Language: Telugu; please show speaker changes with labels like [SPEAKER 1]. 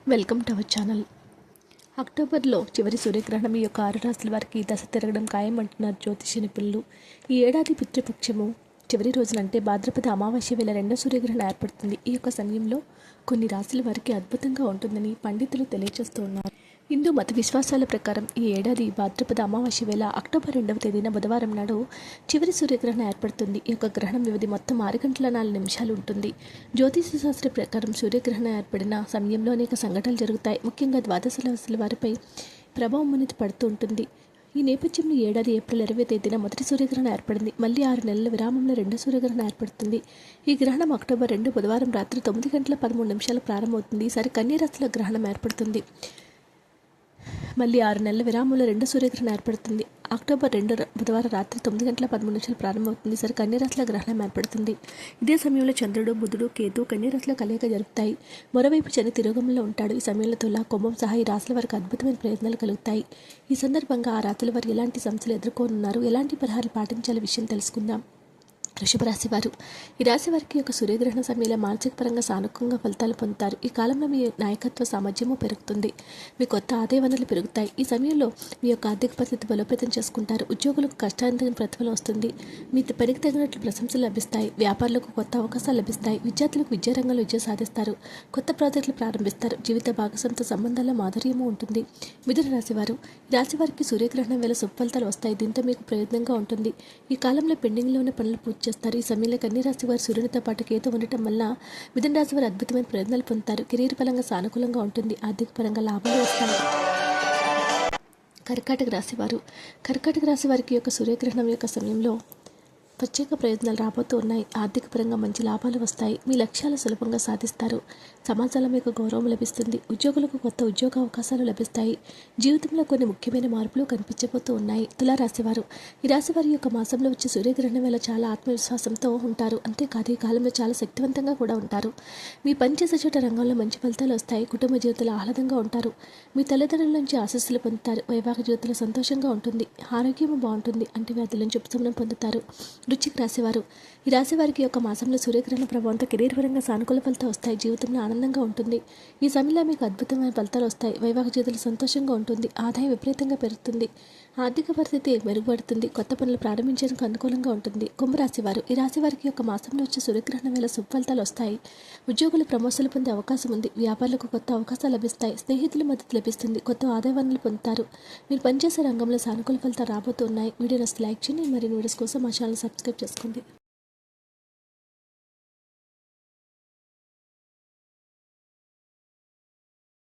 [SPEAKER 1] Welcome to our channel. అక్టోబర్లో చివరి సూర్యగ్రహణం ఈ యొక్క 6 రాశుల వారికి దశ తిరగడం ఖాయమంటున్నారు జ్యోతిష నిపుణులు. ఈ ఏడాది పితృపక్షము చివరి రోజున అంటే భాద్రపద అమావాస్య వేళ రెండో సూర్యగ్రహణం ఏర్పడుతుంది. ఈ యొక్క సమయంలో కొన్ని రాశుల వారికి అద్భుతంగా ఉంటుందని పండితులు తెలియజేస్తూ ఉన్నారు. హిందూ మత విశ్వాసాల ప్రకారం ఈ ఏడాది భాద్రపద అమావాస్య వేళ అక్టోబర్ 2వ తేదీన బుధవారం నాడు చివరి సూర్యగ్రహణం ఏర్పడుతుంది. ఈ యొక్క గ్రహణం వ్యవధి మొత్తం 6 గంటల 4 నిమిషాలు ఉంటుంది. జ్యోతిష శాస్త్ర ప్రకారం సూర్యగ్రహణం ఏర్పడిన సమయంలో అనేక సంఘటనలు జరుగుతాయి. ముఖ్యంగా ద్వాదశ రాశుల వారిపై ప్రభావం అనేది పడుతూ ఉంటుంది. ఈ నేపథ్యంలో ఏడాది ఏప్రిల్ 20వ తేదీన మొదటి సూర్యగ్రహణం ఏర్పడింది. మళ్ళీ 6 నెలల విరామంలో రెండో సూర్యగ్రహణం ఏర్పడుతుంది. ఈ గ్రహణం అక్టోబర్ 2 బుధవారం రాత్రి 9 గంటల 13 నిమిషాలు ప్రారంభమవుతుంది. ఈసారి కన్యా రాశిలో గ్రహణం ఏర్పడుతుంది. మళ్ళీ 6 నెలల విరామంలో రెండో సూర్యగ్రహణం ఏర్పడుతుంది. అక్టోబర్ 2 బుధవారం రాత్రి 9 గంటల 13 నిమిషాలు ప్రారంభమవుతుంది. సరే కన్యరాశిలో గ్రహణం ఏర్పడుతుంది. ఇదే సమయంలో చంద్రుడు, బుధుడు, కేతు కన్యరాశిలో కలయిక జరుపుతాయి. మరోవైపు శని తిరోగమనంలో ఉంటాడు. ఈ సమయంలో తుల, కుంభం సహా ఈ రాశుల వారికి అద్భుతమైన ప్రయత్నాలు కలుగుతాయి. ఈ సందర్భంగా ఆ రాశుల వారు ఎలాంటి సమస్యలు ఎదుర్కోనున్నారు, ఎలాంటి పరిహారాలు పాటించాలనే విషయం తెలుసుకుందాం. వృషభ రాశి వారు. ఈ రాశి వారికి యొక్క సూర్యగ్రహణ సమయంలో మానసిక పరంగా సానుకూలంగా ఫలితాలు పొందుతారు. ఈ కాలంలో మీ నాయకత్వ సామర్థ్యము పెరుగుతుంది. మీ కొత్త ఆదాయ వనరులు పెరుగుతాయి. ఈ సమయంలో మీ యొక్క ఆర్థిక పరిస్థితి బలోపేతం చేసుకుంటారు. ఉద్యోగులకు కష్టాంతరం ప్రతిఫలం వస్తుంది. మీ పనికి తగినట్లు ప్రశంసలు లభిస్తాయి. వ్యాపారులకు కొత్త అవకాశాలు లభిస్తాయి. విద్యార్థులకు విద్యారంగంలో విజయం సాధిస్తారు. కొత్త ప్రాజెక్టులు ప్రారంభిస్తారు. జీవిత భాగస్వామితో సంబంధాల్లో మాధుర్యము ఉంటుంది. మిథున రాశి వారు. ఈ రాశి వారికి సూర్యగ్రహణం వేళ సుఫలితాలు వస్తాయి. దీంతో మీకు ప్రయోజనంగా ఉంటుంది. ఈ కాలంలో పెండింగ్లో ఉన్న పనులు పూర్తి చేస్తారు. ఈ సమయంలో కన్యా రాశి వారు సూర్యునితో పాటు కేతు ఉండటం వల్ల మిథున రాశి వారు అద్భుతమైన ప్రయోజనాలు పొందుతారు. కెరీర్ పరంగా సానుకూలంగా ఉంటుంది. ఆర్థిక పరంగా లాభాలు వస్తాయి. కర్కాటక రాశి వారు. కర్కాటక రాశి వారికి యొక్క సూర్యగ్రహణం యొక్క సమయంలో ప్రత్యేక ప్రయత్నాలు రాబోతూ ఉన్నాయి. ఆర్థిక పరంగా మంచి లాభాలు వస్తాయి. మీ లక్ష్యాలు సులభంగా సాధిస్తారు. సమాజంలో మీకు గౌరవం లభిస్తుంది. ఉద్యోగులకు కొత్త ఉద్యోగ అవకాశాలు లభిస్తాయి. జీవితంలో కొన్ని ముఖ్యమైన మార్పులు కనిపించబోతూ ఉన్నాయి. తులారాశివారు. ఈ రాశి వారి యొక్క మాసంలో వచ్చే సూర్యగ్రహణం వల్ల చాలా ఆత్మవిశ్వాసంతో ఉంటారు. అంతేకాదు ఈ కాలంలో చాలా శక్తివంతంగా కూడా ఉంటారు. మీ పనిచేసే చోట రంగంలో మంచి ఫలితాలు వస్తాయి. కుటుంబ జీవితంలో ఆహ్లాదంగా ఉంటారు. మీ తల్లిదండ్రుల నుంచి ఆశీస్సులు పొందుతారు. వైవాహిక జీవితంలో సంతోషంగా ఉంటుంది. ఆరోగ్యం బాగుంటుంది. అంటువ్యాధుల నుంచి ఉపశమనం పొందుతారు. వృశ్చిక రాశివారు. ఈ రాశి వారికి యొక్క మాసంలో సూర్యగ్రహణ ప్రభావంతో కెరీర్ పరంగా సానుకూల ఫలితాలు వస్తాయి. జీవితంలో ఆనందంగా ఉంటుంది. ఈ సమయంలో మీకు అద్భుతమైన ఫలితాలు వస్తాయి. వైవాహిక జీవితంలో సంతోషంగా ఉంటుంది. ఆదాయం విపరీతంగా పెరుగుతుంది. ఆర్థిక పరిస్థితి మెరుగుపడుతుంది. కొత్త పనులు ప్రారంభించడానికి అనుకూలంగా ఉంటుంది. కుంభరాశి వారు. ఈ రాశి వారికి యొక్క మాసంలో వచ్చే సూర్యగ్రహణం వేళ ఫలితాలు వస్తాయి. ఉద్యోగులు ప్రమోషన్లు పొందే అవకాశం ఉంది. వ్యాపారులకు కొత్త అవకాశాలు లభిస్తాయి. స్నేహితుల మద్దతు లభిస్తుంది. కొత్త ఆదాయ వనరులు పొందుతారు. మీరు పనిచేసే రంగంలో సానుకూల ఫలితాలు రాబోతున్నాయి. వీడియో నచ్చితే లైక్ చేయండి. మరిన్ని వీడియోస్ కోసం మా ఛానల్ సబ్స్క్రైబ్ చేసుకోండి.